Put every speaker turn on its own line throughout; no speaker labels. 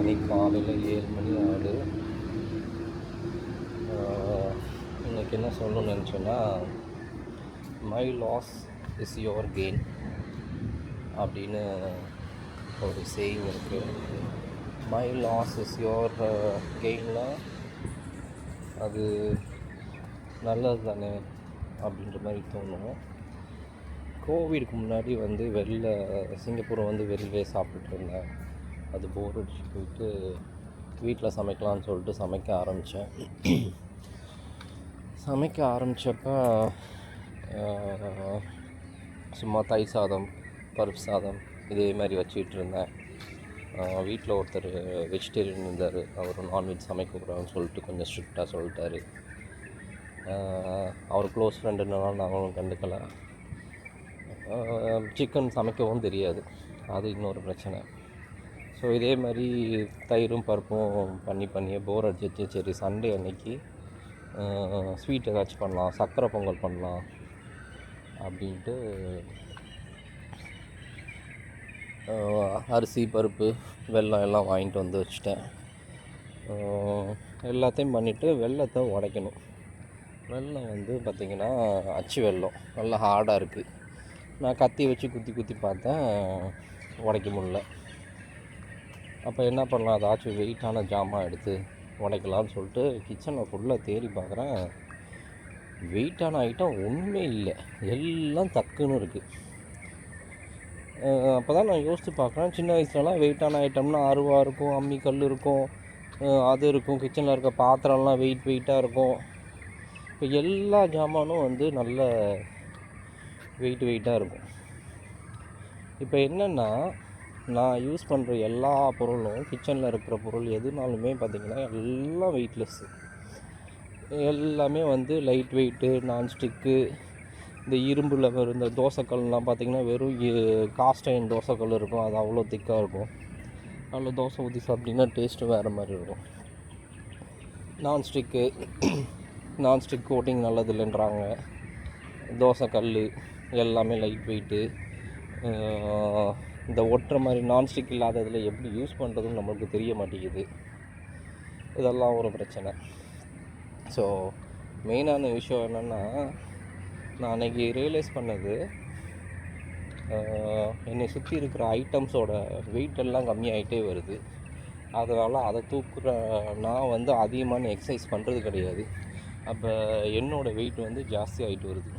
இன்றைக்கி காலையில் 7 மணி ஆகுது. இன்றைக்கி என்ன சொல்லணும்னு நினச்சேன்னா, my loss is your gain அப்படின்னு ஒரு சேயிங் இருக்குது. மை லாஸ் இஸ் யுவர் கெயின்னா அது நல்லது தானே அப்படின்ற மாதிரி தோணும். கோவிடுக்கு முன்னாடி சிங்கப்பூரை வெளிலே சாப்பிட்டுட்டு இருந்தேன். அது போர் அடிச்சு போயிட்டு வீட்டில் சமைக்கலான்னு சொல்லிட்டு சமைக்க ஆரம்பித்தேன். சமைக்க ஆரம்பித்தப்ப சும்மா தயிர் சாதம், பருப்பு சாதம் இதே மாதிரி வச்சுக்கிட்டு இருந்தேன். வீட்டில் ஒருத்தர் வெஜிடேரியன் இருந்தார். அவர் நான்வெஜ் சமைக்கக்கூடாதுன்னு சொல்லிட்டு கொஞ்சம் ஸ்ட்ரிக்டாக சொல்லிட்டார். அவர் க்ளோஸ் ஃப்ரெண்டுனால நாங்களும் கண்டுக்கலை. சிக்கன் சமைக்கவும் தெரியாது, அது இன்னொரு பிரச்சனை. ஸோ இதே மாதிரி தயிரும் பருப்பும் பண்ணியே போர் அடிச்சிச்சு. சரி, சண்டே அன்னைக்கு ஸ்வீட் ஏதாச்சும் பண்ணலாம், சர்க்கரை பொங்கல் பண்ணலாம் அப்படின்ட்டு அரிசி, பருப்பு, வெல்லம் எல்லாம் வாங்கிட்டு வந்து வச்சுட்டேன். எல்லாத்தையும் பண்ணிவிட்டு வெல்லத்தை உடைக்கணும். வெல்லம் பார்த்திங்கன்னா அச்சு வெல்லம் நல்லா ஹார்டாக இருக்குது. நான் கத்தி வச்சு குத்தி பார்த்தேன், உடைக்க முடியல. அப்போ என்ன பண்ணலாம், ஏதாச்சும் வெயிட்டான ஜாமான் எடுத்து உடைக்கலான்னு சொல்லிட்டு கிச்சனில் ஃபுல்லாக தேடி பார்க்குறேன். வெயிட்டான ஐட்டம் ஒன்றுமே இல்லை, எல்லாம் தக்குன்னு இருக்குது. அப்போ தான் நான் யோசித்து பார்க்குறேன், சின்ன வயசுலலாம் வெயிட்டான ஐட்டம்னா அருவா இருக்கும், அம்மி கல் இருக்கும், அது இருக்கும். கிச்சனில் இருக்க பாத்திரம்லாம் வெயிட்டாக இருக்கும். இப்போ எல்லா ஜாமானும் நல்ல வெயிட்டாக இருக்கும். இப்போ என்னென்னா, நான் யூஸ் பண்ணுற எல்லா பொருளும், கிச்சனில் இருக்கிற பொருள் எதுனாலுமே பார்த்திங்கன்னா எல்லாம் வெயிட்லெஸ்ஸு. எல்லாமே லைட் வெயிட்டு, நான்ஸ்டிக்கு. இந்த இரும்பில் இந்த தோசைக்கல்லாம் பார்த்திங்கன்னா வெறும் காஸ்ட் அயர்ன் தோசைக்கல் இருக்கும். அது அவ்வளோ திக்காக இருக்கும். அதில் தோசை ஊற்றி சாப்பிட்டிங்கன்னா டேஸ்ட்டு வேறு மாதிரி இருக்கும். நான்ஸ்டிக் கோட்டிங் நல்லது இல்லைன்றாங்க. தோசைக்கல் எல்லாமே லைட் வெயிட்டு. இந்த ஒட்டுற மாதிரி நான்ஸ்டிக் இல்லாததில் எப்படி யூஸ் பண்ணுறதுன்னு நம்மளுக்கு தெரிய மாட்டேங்குது. இதெல்லாம் ஒரு பிரச்சனை. ஸோ மெயினான விஷயம் என்னென்னா, நான் அன்றைக்கி ரியலைஸ் பண்ணது, என்னை சுற்றி இருக்கிற ஐட்டம்ஸோட வெயிட் எல்லாம் கம்மியாகிட்டே வருது. அதனால் அதை தூக்குற நான் அதிகமான எக்ஸசைஸ் பண்ணுறது கிடையாது. அப்போ என்னோடய வெயிட் ஜாஸ்தி ஆகிட்டு வருது.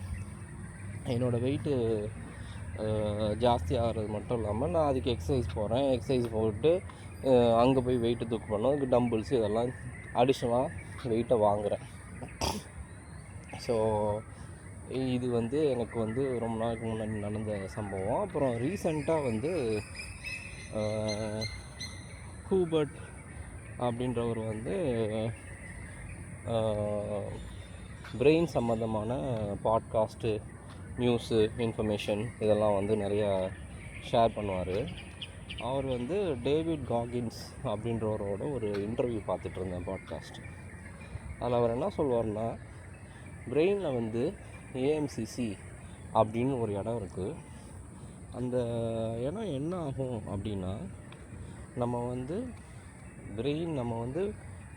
என்னோடய வெயிட்டு ஜாஸ்தி ஆகிறது மட்டும் இல்லாமல் நான் அதுக்கு எக்ஸசைஸ் போட்டு அங்கே போய் வெயிட்டு தூக்கு பண்ணோம். அதுக்கு டம்பிள்ஸு இதெல்லாம் அடிஷ்னலாக வெயிட்டை வாங்குகிறேன். ஸோ இது எனக்கு ரொம்ப நாளைக்கு முன்னாடி நடந்த சம்பவம். அப்புறம் ரீசெண்டாக ஹூபர்ட் அப்படின்றவர் பிரெயின் சம்மந்தமான பாட்காஸ்ட்டு, நியூஸு, இன்ஃபர்மேஷன் இதெல்லாம் நிறையா ஷேர் பண்ணுவார். அவர் டேவிட் காகின்ஸ் அப்படின்றவரோட ஒரு இன்டர்வியூ பார்த்துட்ருந்தேன், பாட்காஸ்ட். அதில் அவர் என்ன சொல்வார்னா, பிரெயினில் ஏஎம்சிசி அப்படின்னு ஒரு இடம் இருக்குது. அந்த இடம் என்ன ஆகும் அப்படின்னா, நம்ம பிரெயின்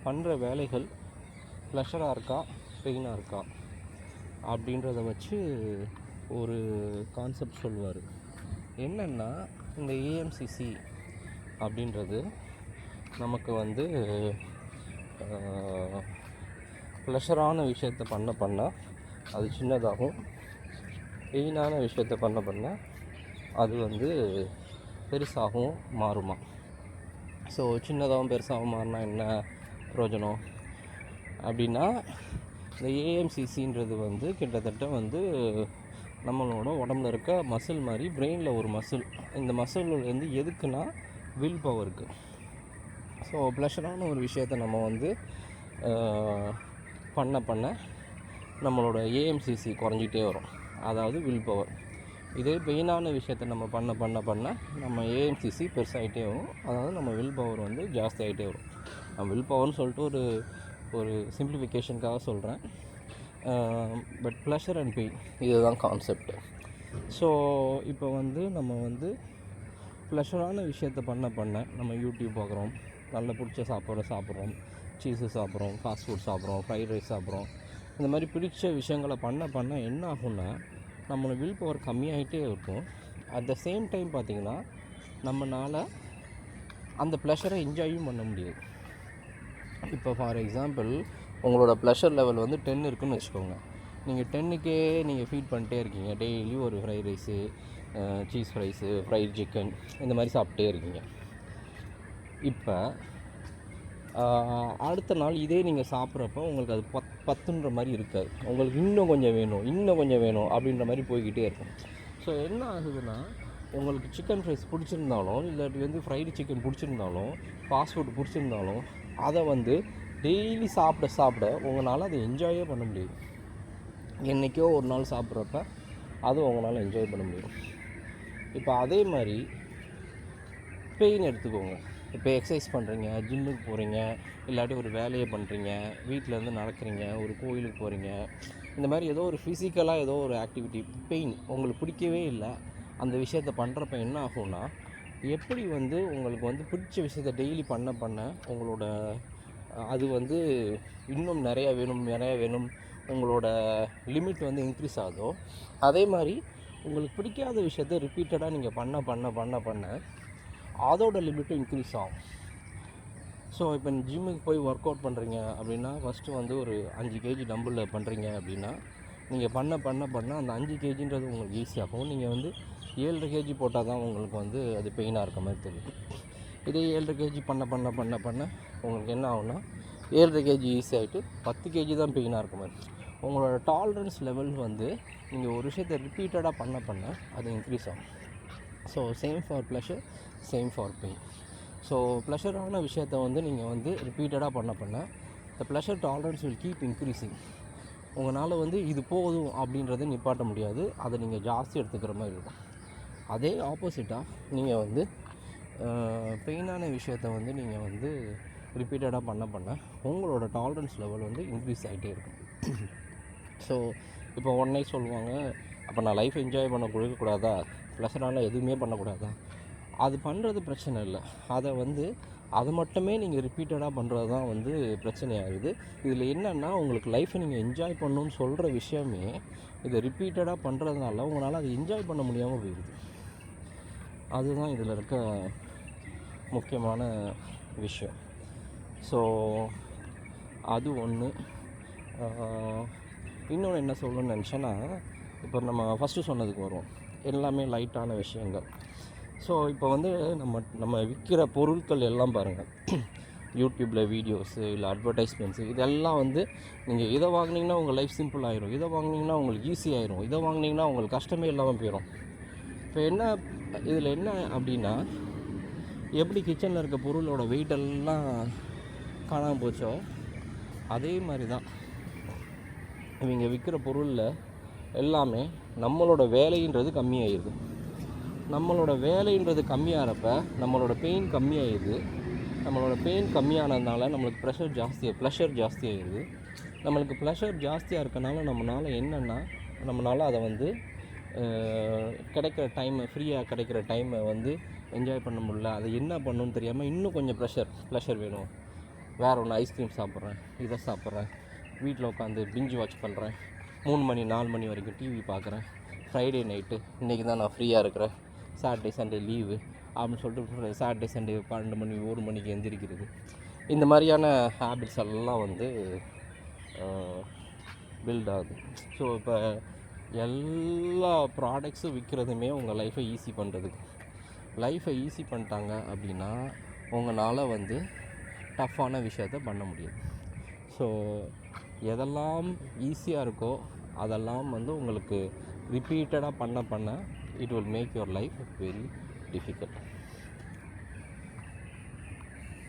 பண்ணுற வேலைகள் ப்ளஷராக இருக்கா, பெயினாக இருக்கா அப்படின்றத வச்சு ஒரு கான்செப்ட் சொல்லுவார். என்னென்னா, இந்த ஏஎம்சிசி அப்படின்றது நமக்கு ப்ளஷரான விஷயத்தை பண்ண அது சின்னதாகும், பெயினான விஷயத்தை பண்ண அது பெருசாகவும் மாறுமா. ஸோ சின்னதாகவும் பெருசாகவும் மாறினா என்ன பிரயோஜனம் அப்படின்னா, இந்த ஏஎம்சிசின்றது கிட்டத்தட்ட நம்மளோட உடம்புல இருக்க மசில் மாதிரி பிரெயினில் ஒரு மசில். இந்த மசில் எதுக்குன்னா வில் பவருக்கு. ஸோ ப்ளஷரான ஒரு விஷயத்தை நம்ம பண்ண நம்மளோட ஏஎம்சிசி குறைஞ்சிட்டே வரும், அதாவது வில் பவர். இதே பெயினான விஷயத்தை நம்ம பண்ண நம்ம ஏஎம்சிசி பெருசாகிட்டே வரும், அதாவது நம்ம வில் பவர் ஜாஸ்தி ஆகிட்டே வரும். நான் வில் பவர்னு சொல்லிட்டு ஒரு சிம்பிளிஃபிகேஷனுக்காக சொல்கிறேன். பட் ப்ளஷர் அண்ட் பெயின் இதுதான் கான்செப்ட். ஸோ இப்போ நம்ம ப்ளஷரான விஷயத்த பண்ண நம்ம யூடியூப் பார்க்குறோம், நல்ல பிடிச்ச சாப்பிட்றோம், சீஸு சாப்பிட்றோம், ஃபாஸ்ட் ஃபுட் சாப்பிட்றோம், ஃப்ரைட் ரைஸ் சாப்பிட்றோம். இந்த மாதிரி பிடிச்ச விஷயங்களை பண்ண என்ன ஆகும்னா நம்மளோட வில் பவர் கம்மியாகிட்டே இருக்கும். அட் த சேம் டைம் பார்த்திங்கன்னா நம்மளால் அந்த ப்ளஷரை என்ஜாயும் பண்ண முடியாது. இப்போ ஃபார் எக்ஸாம்பிள் உங்களோட ப்ளஷர் லெவல் வந்து 10 இருக்குதுன்னு வச்சுக்கோங்க. நீங்கள் 10க்கே நீங்கள் ஃபீட் பண்ணிட்டே இருக்கீங்க. டெய்லி ஒரு fried rice, cheese fries, fried chicken இந்த மாதிரி சாப்பிட்டே இருக்கீங்க. இப்போ அடுத்த நாள் இதே நீங்கள் சாப்பிட்றப்போ உங்களுக்கு அது பத்துன்ற மாதிரி இருக்காது. உங்களுக்கு இன்னும் கொஞ்சம் வேணும் அப்படின்ற மாதிரி போய்கிட்டே இருக்கும். ஸோ என்ன ஆகுதுன்னா உங்களுக்கு சிக்கன் ஃப்ரைஸ் பிடிச்சிருந்தாலும், இல்லாட்டி வந்து ஃப்ரைடு சிக்கன் பிடிச்சிருந்தாலும், ஃபாஸ்ட் ஃபுட் பிடிச்சிருந்தாலும் அதை வந்து டெய்லி சாப்பிட உங்களால் அதை என்ஜாயே பண்ண முடியும். என்றைக்கோ ஒரு நாள் சாப்பிட்றப்ப அது உங்களால் என்ஜாய் பண்ண முடியும். இப்போ அதே மாதிரி பெயின் எடுத்துக்கோங்க. இப்போ எக்ஸசைஸ் பண்ணுறீங்க, ஜிம்முக்கு போகிறீங்க, இல்லாட்டி ஒரு வேலையை பண்ணுறீங்க, வீட்டிலேருந்து நடக்கிறீங்க, ஒரு கோயிலுக்கு போகிறீங்க, இந்த மாதிரி ஏதோ ஒரு ஃபிசிக்கலாக ஏதோ ஒரு ஆக்டிவிட்டி பெயின் உங்களுக்கு பிடிக்கவே இல்லை. அந்த விஷயத்த பண்ணுறப்ப என்ன ஆகும்னா எப்படி வந்து உங்களுக்கு வந்து பிடிச்ச விஷயத்த டெய்லி பண்ண உங்களோட அது வந்து இன்னும் நிறையா வேணும் உங்களோட லிமிட் வந்து இன்க்ரீஸ் ஆகுதோ, அதே மாதிரி உங்களுக்கு பிடிக்காத விஷயத்த ரிப்பீட்டடாக நீங்கள் பண்ண அதோட லிமிட்டும் இன்க்ரீஸ் ஆகும். ஸோ இப்போ ஜிம்முக்கு போய் ஒர்க் அவுட் பண்ணுறீங்க அப்படின்னா ஃபஸ்ட்டு வந்து ஒரு 5 கேஜி டம்பிளில் பண்ணுறீங்க அப்படின்னா நீங்கள் பண்ண அந்த 5 கேஜின்றது உங்களுக்கு ஈஸியாகும். நீங்கள் வந்து 7.5 கேஜி போட்டால் தான் உங்களுக்கு வந்து அது பெயினாக இருக்க மாதிரி தெரியும். இதே 7.5 கேஜி பண்ண உங்களுக்கு என்ன ஆகும்னா 7.5 கேஜி ஈஸியாகிட்டு 10 கேஜி தான் பெயினாக இருக்க மாதிரி. உங்களோட டாலரன்ஸ் லெவல் வந்து நீங்கள் ஒரு விஷயத்தை ரிப்பீட்டடாக பண்ண அது இன்க்ரீஸ் ஆகும். So same for pleasure, same for pain. So ப்ளஷரான விஷயத்தை வந்து நீங்கள் வந்து ரிப்பீட்டடாக பண்ண the pleasure tolerance will keep increasing. உங்களால் வந்து இது போதும் அப்படின்றத நிப்பாட்ட முடியாது. அதை நீங்கள் ஜாஸ்தி எடுத்துக்கிற மாதிரி இருக்கும். அதே ஆப்போசிட்டாக நீங்கள் வந்து பெயினான விஷயத்த வந்து நீங்கள் வந்து ரிப்பீட்டடாக பண்ண உங்களோட டாலரன்ஸ் லெவல் வந்து இன்க்ரீஸ் ஆகிட்டே இருக்கும். ஸோ இப்போ உடனே சொல்லுவாங்க, அப்போ நான் லைஃப் என்ஜாய் பண்ண கொடுக்கக்கூடாதா, ப்ளஷரால் எதுவுமே பண்ணக்கூடாதா? அது பண்ணுறது பிரச்சனை இல்லை. அதை மட்டுமே நீங்கள் ரிப்பீட்டடாக பண்ணுறது தான் வந்து பிரச்சனையாகுது. இதில் என்னென்னா உங்களுக்கு லைஃப்பை நீங்கள் என்ஜாய் பண்ணணும்னு சொல்கிற விஷயமே இதை ரிப்பீட்டடாக பண்ணுறதுனால உங்களால் அதை என்ஜாய் பண்ண முடியாமல் போயிடுது. அதுதான் இதில் இருக்க முக்கியமான விஷயம். ஸோ அது ஒன்று. இன்னொன்று என்ன சொல்லணும்னு நினச்சேன்னா, இப்போ நம்ம ஃபஸ்ட்டு சொன்னதுக்கு வருவோம், எல்லாமே லைட்டான விஷயங்கள். ஸோ இப்போ வந்து நம்ம விற்கிற பொருட்கள் எல்லாம் பாருங்கள், யூடியூப்பில் வீடியோஸு இல்லை அட்வர்டைஸ்மெண்ட்ஸு இதெல்லாம் வந்து நீங்கள் இதை வாங்கினீங்கன்னா உங்கள் லைஃப் சிம்பிள் ஆகிரும், இதை வாங்கினீங்கன்னா உங்களுக்கு ஈஸி ஆகிரும், இதை வாங்கினீங்கன்னா உங்களுக்கு கஷ்டமே இல்லாமல் போயிடும். இப்போ இதில் என்ன அப்படின்னா, எப்படி கிச்சனில் இருக்க பொருளோட வெயிட்டெல்லாம் காணாமல் போச்சோ அதே மாதிரி தான் இவங்க விற்கிற பொருளில் எல்லாமே நம்மளோட வேலைன்றது கம்மியாகிடுது. நம்மளோட வேலைன்றது கம்மியாகிறப்ப நம்மளோட பெயின் கம்மியாகிடுது. நம்மளோட பெயின் கம்மியானதுனால நம்மளுக்கு ப்ளஷர் ஜாஸ்தியாகிடுது. நம்மளுக்கு ப்ளஷர் ஜாஸ்தியாக இருக்கனால நம்மளால் அதை வந்து கிடைக்கிற ஃப்ரீயாக கிடைக்கிற டைமை வந்து என்ஜாய் பண்ண முடியல. அதை என்ன பண்ணணும்னு தெரியாமல் இன்னும் கொஞ்சம் ப்ளஷர் வேணும், வேறு ஒன்று ஐஸ்கிரீம் சாப்பிட்றேன், இதை சாப்பிட்றேன், வீட்டில் உட்காந்து பிஞ்சு வாட்ச் பண்ணுறேன், 3 மணி 4 மணி வரைக்கும் டிவி பார்க்குறேன், ஃப்ரைடே நைட்டு இன்றைக்கி தான் நான் ஃப்ரீயாக இருக்கிறேன், சாட்டர்டே சண்டே லீவு அப்படின்னு சொல்லிட்டு சாட்டர்டே சண்டே 12 மணி 1 மணிக்கு எந்திரிக்கிறது. இந்த மாதிரியான ஹேபிட்ஸ் எல்லாம் வந்து பில்ட் ஆகுது. ஸோ இப்போ எல்லா ப்ராடக்ட்ஸும் விற்கிறதுமே உங்கள் லைஃப்பை ஈஸி பண்ணிட்டாங்க அப்படின்னா உங்களால் வந்து டஃப்பான விஷயத்த பண்ண முடியும். ஸோ எதெல்லாம் ஈஸியாக இருக்கோ அதெல்லாம் வந்து உங்களுக்கு ரிப்பீட்டடாக பண்ண it will make your life very difficult.